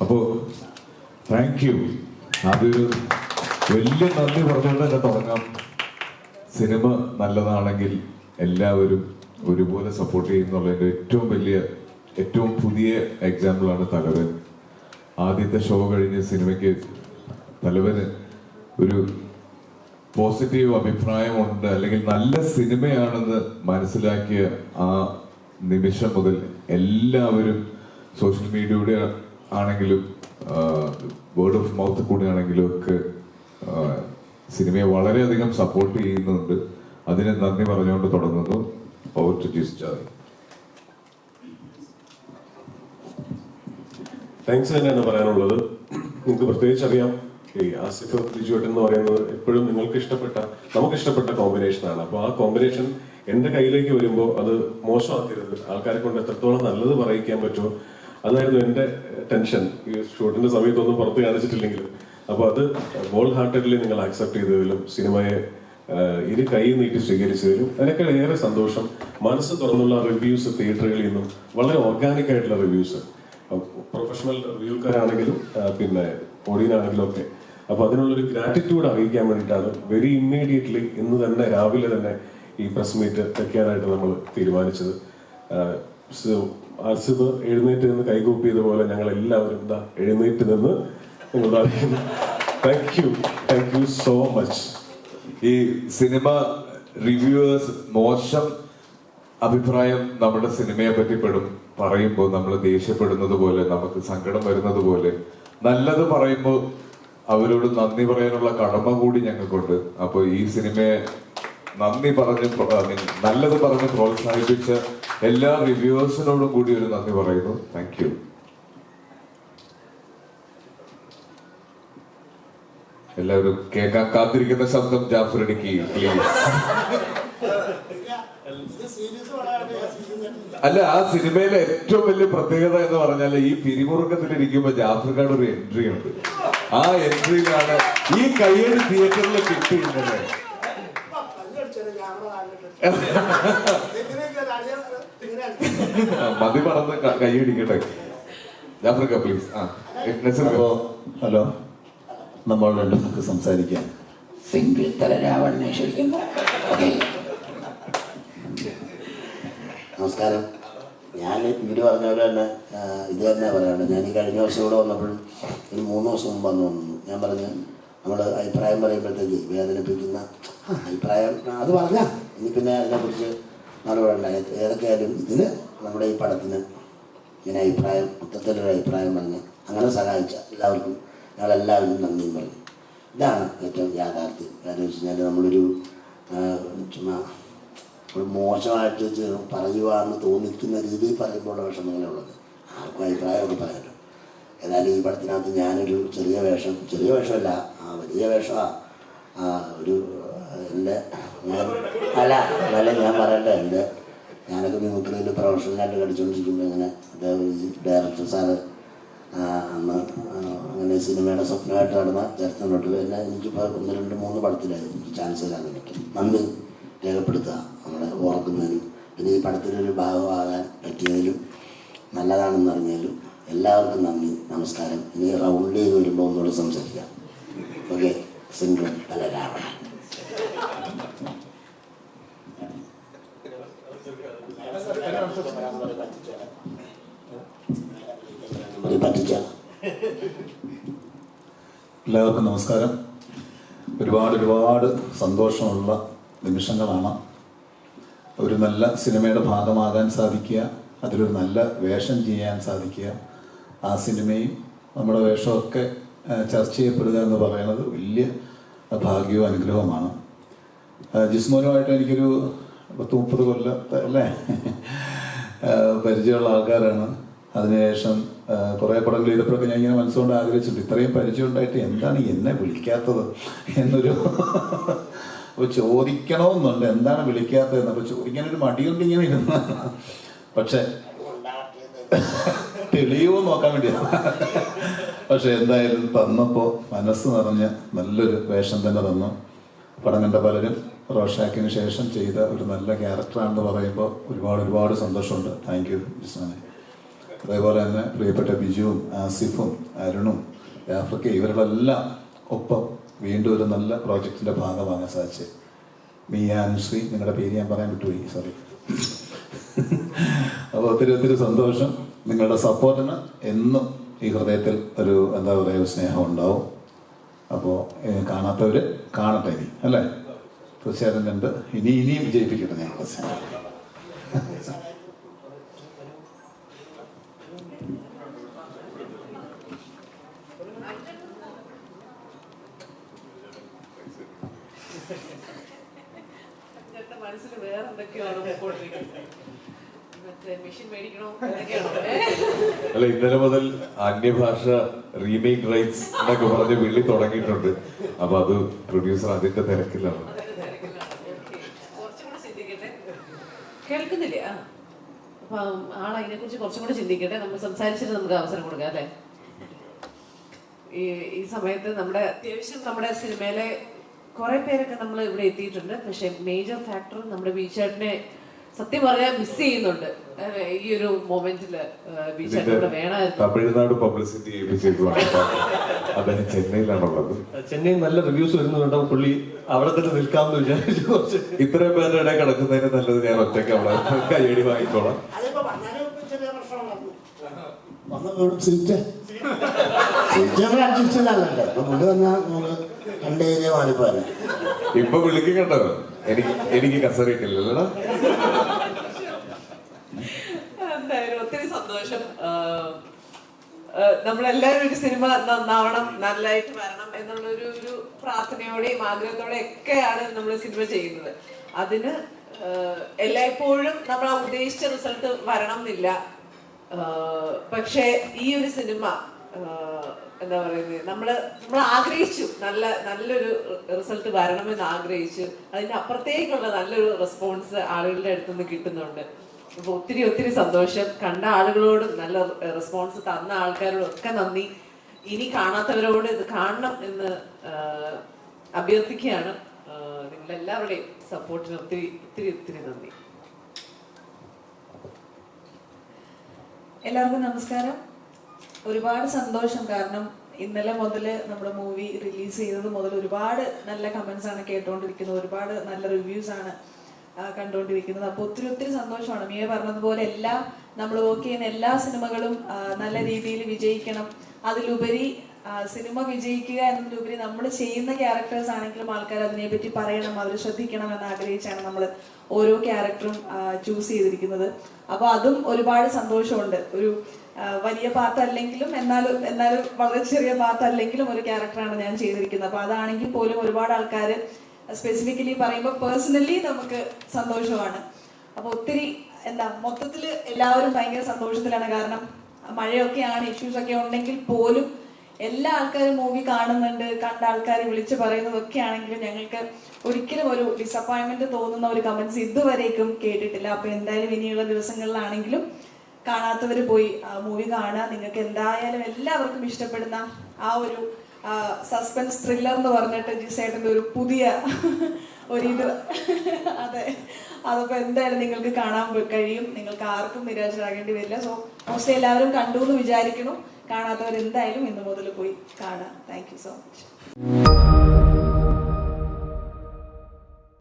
അപ്പോൾ thank you. അതൊരു വലിയ നന്ദി പറഞ്ഞുകൊണ്ട് തന്നെ തുടങ്ങാം. സിനിമ നല്ലതാണെങ്കിൽ എല്ലാവരും ഒരുപോലെ സപ്പോർട്ട് ചെയ്യുന്നുള്ളതിൻ്റെ ഏറ്റവും പുതിയ എക്സാമ്പിളാണ് തലവൻ. ആദ്യത്തെ ഷോ കഴിഞ്ഞ് സിനിമയ്ക്ക് തലവന് ഒരു പോസിറ്റീവ് അഭിപ്രായമുണ്ട്, അല്ലെങ്കിൽ നല്ല സിനിമയാണെന്ന് മനസ്സിലാക്കിയ ആ നിമിഷം മുതൽ എല്ലാവരും സോഷ്യൽ മീഡിയയുടെ ആണെങ്കിലും വേർഡ് ഓഫ് മൗത്ത് കൂടെ ആണെങ്കിലും ഒക്കെ സിനിമയെ വളരെയധികം സപ്പോർട്ട് ചെയ്യുന്നുണ്ട്. അതിന് നന്ദി പറഞ്ഞുകൊണ്ട് തുടങ്ങുന്നു. Over to ജിസ്റ്റാർ. താങ്ക്സ് തന്നെയാണ് പറയാനുള്ളത്. നിങ്ങൾക്ക് പ്രത്യേകിച്ച് അറിയാം, ഈ ആസിഫ് ലിജുവേട്ടൻ എന്ന് പറയുന്നത് എപ്പോഴും നമുക്ക് ഇഷ്ടപ്പെട്ട കോമ്പിനേഷനാണ്. അപ്പോൾ ആ കോമ്പിനേഷൻ എൻ്റെ കയ്യിലേക്ക് വരുമ്പോൾ അത് മോശമാക്കരുത്, ആൾക്കാരെ കൊണ്ട് എത്രത്തോളം നല്ലത് പറയിക്കാൻ പറ്റുമോ അതായിരുന്നു എൻ്റെ ടെൻഷൻ. ഈ ഷൂട്ടിന്റെ സമയത്തൊന്നും പുറത്ത് കാണിച്ചിട്ടില്ലെങ്കിലും. അപ്പോൾ അത് ഹോൾ ഹാർട്ടഡ്ലി നിങ്ങൾ ആക്സെപ്റ്റ് ചെയ്തതിലും സിനിമയെ ഇരു കൈ നീട്ടി സ്വീകരിച്ചതിലും അതിനൊക്കെ ഏറെ സന്തോഷം. മനസ്സ് തുറന്നുള്ള റിവ്യൂസ് തിയേറ്ററുകളിൽ നിന്നും വളരെ ഓർഗാനിക് ആയിട്ടുള്ള റിവ്യൂസ്, പ്രൊഫഷണൽ റിവ്യൂക്കാരാണെങ്കിലും പിന്നെ ഓഡിയനാണെങ്കിലും ഒക്കെ. അപ്പോൾ അതിനുള്ളൊരു ഗ്രാറ്റിറ്റ്യൂഡ് അറിയിക്കാൻ വേണ്ടിയിട്ടാണ് വെരി ഇമ്മീഡിയറ്റ്ലി ഇന്ന് തന്നെ രാവിലെ തന്നെ ഈ പ്രസ് മീറ്റ് വെക്കാനായിട്ട് നമ്മൾ തീരുമാനിച്ചത്. ആസിഫ് എഴുന്നേറ്റ് നിന്ന് കൈകൂപ്പി ചെയ്തപോലെ ഞങ്ങൾ എല്ലാവരും എഴുന്നേറ്റ് നിന്ന് നിങ്ങളുടെ താങ്ക് യു സോ മച്ച്. ഈ സിനിമ റിവ്യൂവേഴ്സ് മോശം അഭിപ്രായം നമ്മുടെ സിനിമയെ പറ്റി പറയുമ്പോൾ നമ്മൾ ദേഷ്യപ്പെടുന്നത് പോലെ, നമുക്ക് സങ്കടം വരുന്നത് പോലെ, നല്ലത് പറയുമ്പോൾ അവരോട് നന്ദി പറയാനുള്ള കടമ കൂടി ഞങ്ങൾക്കുണ്ട്. അപ്പോൾ ഈ സിനിമയെ നല്ലത് പറഞ്ഞ് പ്രോത്സാഹിപ്പിച്ച എല്ലാ റിവ്യൂവേഴ്സിനോടും കൂടി ഒരു നന്ദി പറയുന്നു. Thank you. എല്ലാവരും കേൾക്കാൻ കാത്തിരിക്കുന്ന ശബ്ദം ജാഫറിനിക്ക് പ്ലീസ്. അല്ല, ആ സിനിമയിലെ ഏറ്റവും വലിയ പ്രത്യേകത എന്ന് പറഞ്ഞാൽ ഈ പിരിമുറുക്കത്തിലിരിക്കുമ്പോ ജാഫറിക്കാട് ഒരു എൻട്രി ഉണ്ട്. ആ എൻട്രിയിലാണ് ഈ കയ്യടി തിയേറ്ററിൽ കിട്ടിയിരുന്നത്. മതി പറഞ്ഞ് കൈയടിക്കട്ടെ ജാഫറിക്ക പ്ലീസ്. ഹലോ, നമ്മൾ രണ്ടും നമുക്ക് സംസാരിക്കാം. സിംഗിൾ തല രാവണനെ ക്ഷണിക്കുന്നു. നമസ്കാരം. ഞാൻ ഇവര് പറഞ്ഞ പോലെ തന്നെ ഇത് തന്നെ പറയാനുണ്ട്. ഞാൻ ഈ കഴിഞ്ഞ വർഷം ഇവിടെ വന്നപ്പോഴും ഒരു 3 ദിവസം മുമ്പ് വന്നു. ഞാൻ പറഞ്ഞു നമ്മൾ അഭിപ്രായം പറയുമ്പോഴത്തേക്ക് വേദനിപ്പിക്കുന്ന അഭിപ്രായം അത് പറഞ്ഞാൽ ഇനി പിന്നെ അതിനെക്കുറിച്ച് മറുപടി ഏതൊക്കെയായാലും ഇതിന് നമ്മുടെ ഈ പടത്തിന് ഇങ്ങനെ അഭിപ്രായം മൊത്തത്തിലൊരു അഭിപ്രായം പറഞ്ഞ് അങ്ങനെ സഹായിച്ച എല്ലാവർക്കും ഞങ്ങളെല്ലാവരും നന്ദിയും പറഞ്ഞു. ഇതാണ് ഏറ്റവും യാഥാർത്ഥ്യം. കാരണം വെച്ച് കഴിഞ്ഞാൽ നമ്മളൊരു ചുമ്മാ ഒരു മോശമായിട്ട് പറയുക എന്ന് തോന്നിക്കുന്ന രീതിയിൽ പറയുമ്പോഴുള്ള വിഷമങ്ങളുള്ളത്. ആർക്കും അഭിപ്രായമൊക്കെ പറയാമല്ലോ. ഏതായാലും ഈ പടത്തിനകത്ത് ഞാനൊരു ചെറിയ വേഷമല്ല, വലിയ വേഷമാണ്. ഒരു എൻ്റെ ഞാൻ പറയട്ടെ, ഞാനൊക്കെ മിമിക്രിയിൽ പ്രൊഫഷണലായിട്ട് കളിച്ചുകൊണ്ടിരിക്കുമ്പോൾ ഇങ്ങനെ ഡയറക്ടർ സാറ് അന്ന് അങ്ങനെ സിനിമയുടെ സ്വപ്നമായിട്ട് നടന്ന ചരിത്രമുണ്ട്. പിന്നെ എനിക്കിപ്പോൾ 1, 2, 3 പടത്തിലായി ചാൻസ് തരാൻ പറ്റും. നന്ദി രേഖപ്പെടുത്തുക നമ്മളെ ഓർക്കുന്നതിനും പിന്നെ ഈ പടത്തിലൊരു ഭാഗമാകാൻ പറ്റിയതിലും നല്ലതാണെന്ന് അറിഞ്ഞാലും എല്ലാവർക്കും നന്ദി, നമസ്കാരം. ഇനി റൗണ്ട് ചെയ്ത് വരുമ്പോൾ ഒന്നുകൂടെ സംസാരിക്കാം. ഓക്കെ. സിംഗിൾ തല രാവണൻ. എല്ലാവർക്കും നമസ്കാരം. ഒരുപാട് സന്തോഷമുള്ള നിമിഷങ്ങളാണ്. ഒരു നല്ല സിനിമയുടെ ഭാഗമാകാൻ സാധിക്കുക, അതിലൊരു നല്ല വേഷം ചെയ്യാൻ സാധിക്കുക, ആ സിനിമയും നമ്മുടെ വേഷമൊക്കെ ചർച്ച ചെയ്യപ്പെടുക എന്ന് പറയുന്നത് വലിയ ഭാഗ്യവും അനുഗ്രഹവുമാണ്. ജിസ്മോനുമായിട്ട് എനിക്കൊരു 30 കൊല്ലത്തെ അല്ലേ പരിചയമുള്ള ആൾക്കാരാണ്. അതിനുശേഷം കുറേ പടങ്ങൾ ചെയ്തപ്പോഴൊക്കെ ഞാൻ ഇങ്ങനെ മനസ്സുകൊണ്ട് ആഗ്രഹിച്ചിട്ടുണ്ട്, ഇത്രയും പരിചയം ഉണ്ടായിട്ട് എന്താണ് എന്നെ വിളിക്കാത്തത് എന്നൊരു അപ്പോൾ ചോദിക്കണമെന്നുണ്ട്, എന്താണ് വിളിക്കാത്തതെന്ന്. അപ്പോൾ ചോദിക്കാനൊരു മടിയുണ്ട് ഇങ്ങനെ ഇരുന്ന്. പക്ഷെ തെളിയുമോ നോക്കാൻ വേണ്ടിയാണ്. പക്ഷെ എന്തായാലും തന്നപ്പോൾ മനസ്സ് നിറഞ്ഞ നല്ലൊരു വേഷം തന്നെ തന്നു. പടം കണ്ട പലരും റോഷാക്കിന് ശേഷം ചെയ്ത ഒരു നല്ല ക്യാരക്ടറാണെന്ന് പറയുമ്പോൾ ഒരുപാട് സന്തോഷമുണ്ട്. താങ്ക് യു ജിസ്മാനെ. അതേപോലെ തന്നെ പ്രിയപ്പെട്ട ബിജുവും ആസിഫും അരുണും ജാഫർക്ക് ഇവരുടെ എല്ലാം ഒപ്പം വീണ്ടും ഒരു നല്ല പ്രോജക്റ്റിൻ്റെ ഭാഗമാകാൻ സാധിച്ചു. മിയ അനുശ്രീ, നിങ്ങളുടെ പേര് ഞാൻ പറയാൻ വിട്ടുപോയി, സോറി. അപ്പോൾ ഒത്തിരി ഒത്തിരി സന്തോഷം. നിങ്ങളുടെ സപ്പോർട്ടിന് എന്നും ഈ ഹൃദയത്തിൽ ഒരു എന്താ പറയുക സ്നേഹം ഉണ്ടാവും. അപ്പോൾ കാണാത്തവർ കാണട്ടെ ഇനി, അല്ലേ? തീർച്ചയായിട്ടും കണ്ട് ഇനിയും വിജയിപ്പിക്കട്ടെ ഞങ്ങളുടെ സ്നേഹം. മനസ്സിൽ വേറെ എന്തൊക്കെയാണ് മെഷീൻ മേടിക്കണോ എന്തൊക്കെയാണോ? അല്ല, ഇന്നലെ മുതൽ അന്യഭാഷ റീമേക്ക് റൈറ്റ്സ് എന്നൊക്കെ പറഞ്ഞ് വിളി തുടങ്ങിയിട്ടുണ്ട്. അപ്പൊ അത് പ്രൊഡ്യൂസർ അതിന്റെ തിരക്കിലാണ്. കുറച്ചും കൂടെ ചിന്തിക്കട്ടെ. കേൾക്കുന്നില്ലേ? അപ്പൊ ആളതിനെ കുറിച്ച് കുറച്ചും കൂടെ ചിന്തിക്കട്ടെ. നമ്മൾ സംസാരിച്ചിട്ട് നമുക്ക് അവസരം കൊടുക്കാം, അല്ലെ? ഈ സമയത്ത് അത്യാവശ്യം നമ്മുടെ സിനിമയിലെ കുറെ പേരൊക്കെ നമ്മൾ ഇവിടെ എത്തിയിട്ടുണ്ട്. പക്ഷെ മേജർ ഫാക്ടർ നമ്മുടെ ബീച്ചേട്ടനെ സത്യം പറഞ്ഞാൽ മിസ് ചെയ്യുന്നുണ്ട്. ഈ ഒരു മൊമെന്റില് ബീച്ചേട്ടൻ ഇവിടെ വേണമായിരുന്നു. തമിഴ്നാട് പബ്ലിസിറ്റി ഏൽപ്പിച്ചേക്കുവാണ്. അദ്ദേഹം ചെന്നൈയിലാണുള്ളത്. ചെന്നൈ നല്ല റിവ്യൂസ് വരുന്നുണ്ടോ, പുള്ളി അവിടെ തന്നെ നിൽക്കാമെന്ന് വിചാരിച്ചു. കുറച്ച് ഇത്രയും പേരുടെ ഇടയിൽ കിടക്കുന്നതിന് നല്ലത് ഞാൻ ഒറ്റയ്ക്ക് അവിടെ കയ്യടി വാങ്ങിക്കോളാം. അഡ്ജസ്റ്റല്ല ഇപ്പൊ പുള്ളി വന്നാൽ നമ്മള് രണ്ട് ഏരിയ മാറിപ്പോരെ. ഇപ്പൊ വിളിക്കും കേട്ടോ, എനിക്ക് കസറിയിട്ടില്ലല്ലോ. എന്തായാലും ഒത്തിരി സന്തോഷം. നമ്മളെല്ലാവരും ഒരു സിനിമ നന്നാവണം, നല്ലതായിട്ട് വരണം എന്നുള്ള ഒരു പ്രാർത്ഥനയോടെയും ആഗ്രഹത്തോടെയും ഒക്കെയാണ് നമ്മൾ സിനിമ ചെയ്യുന്നത്. അതിന് എല്ലായ്പ്പോഴും നമ്മൾ ഉദ്ദേശിച്ച റിസൾട്ട് വരണം എന്നില്ല. പക്ഷെ ഈ ഒരു സിനിമ എന്താ പറയുന്നത്, നമ്മൾ ആഗ്രഹിച്ചു നല്ലൊരു റിസൾട്ട് വരണമെന്ന് ആഗ്രഹിച്ചു. അതിന്റെ അപ്പുറത്തേക്കുള്ള നല്ലൊരു റെസ്പോൺസ് ആളുകളുടെ അടുത്തുനിന്ന് കിട്ടുന്നുണ്ട്. അപ്പൊ ഒത്തിരി സന്തോഷം. കണ്ട ആളുകളോടും നല്ല റെസ്പോൺസ് തന്ന ആൾക്കാരോടും ഒക്കെ നന്ദി. ഇനി കാണാത്തവരോട് ഇത് കാണണം എന്ന് അഭ്യർത്ഥിക്കുകയാണ്. നിങ്ങളെല്ലാവരുടെയും സപ്പോർട്ടിന് ഒത്തിരി നന്ദി. എല്ലാവർക്കും നമസ്കാരം. ഒരുപാട് സന്തോഷം. കാരണം ഇന്നലെ മുതൽ നമ്മുടെ മൂവി റിലീസ് ചെയ്തത് മുതൽ ഒരുപാട് നല്ല കമന്റ്സ് ആണ് കേട്ടുകൊണ്ടിരിക്കുന്നത്, ഒരുപാട് നല്ല റിവ്യൂസ് ആണ് കണ്ടുകൊണ്ടിരിക്കുന്നത്. അപ്പോൾ ഒത്തിരി സന്തോഷമാണ്. മിയ പറഞ്ഞതുപോലെ നമ്മൾ വർക്ക് ചെയ്യുന്ന എല്ലാ സിനിമകളും നല്ല രീതിയിൽ വിജയിക്കണം. അതിലുപരി സിനിമ വിജയിക്കുക എന്നതിലുപരി നമ്മൾ ചെയ്യുന്ന ക്യാരക്ടേഴ്സ് ആണെങ്കിലും ആൾക്കാർ അതിനെപ്പറ്റി പറയണം, അവർ ശ്രദ്ധിക്കണം എന്ന് ആഗ്രഹിച്ചാണ് നമ്മൾ ഓരോ ക്യാരക്ടറും ചൂസ് ചെയ്തിരിക്കുന്നത്. അപ്പോൾ അതും ഒരുപാട് സന്തോഷമുണ്ട്. ഒരു വലിയ പാർട്ടല്ലെങ്കിലും എന്നാലും വളരെ ചെറിയ പാർട്ടല്ലെങ്കിലും ഒരു ക്യാരക്ടറാണ് ഞാൻ ചെയ്തിരിക്കുന്നത്. അപ്പോൾ അതാണെങ്കിൽ പോലും ഒരുപാട് ആൾക്കാർ സ്പെസിഫിക്കലി പറയുമ്പോൾ പേഴ്സണലി നമുക്ക് സന്തോഷമാണ്. അപ്പോൾ ഒത്തിരി മൊത്തത്തിൽ എല്ലാവരും ഭയങ്കര സന്തോഷത്തിലാണ്. കാരണം മഴയൊക്കെയാണ്, ഇഷ്യൂസ് ഒക്കെ ഉണ്ടെങ്കിൽ പോലും എല്ലാ ആൾക്കാരും മൂവി കാണുന്നുണ്ട്. കണ്ട ആൾക്കാർ വിളിച്ച് പറയുന്നതൊക്കെ ആണെങ്കിലും ഞങ്ങൾക്ക് ഒരിക്കലും ഒരു ഡിസപ്പോയിൻമെന്റ് തോന്നുന്ന ഒരു കമന്റ്സ് ഇതുവരേക്കും കേട്ടിട്ടില്ല. അപ്പൊ എന്തായാലും ഇനിയുള്ള ദിവസങ്ങളിലാണെങ്കിലും കാണാത്തവർ പോയി മൂവി കാണുക. നിങ്ങൾക്ക് എന്തായാലും എല്ലാവർക്കും ഇഷ്ടപ്പെടുന്ന ആ ഒരു സസ്പെൻസ് ത്രില്ലർ എന്ന് പറഞ്ഞിട്ട് ജിസേട്ടൻ്റെ ഒരു പുതിയ ഒരിത്, അതെ, അതപ്പോൾ എന്തായാലും നിങ്ങൾക്ക് കാണാൻ കഴിയും. നിങ്ങൾക്ക് ആർക്കും നിരാശരാകേണ്ടി വരില്ല. സോ മോസ്റ്റ്ലി എല്ലാവരും കണ്ടു എന്ന് വിചാരിക്കണം. കാണാത്തവർ എന്തായാലും ഇന്ന് മുതൽ പോയി കാണാം. Thank you so much.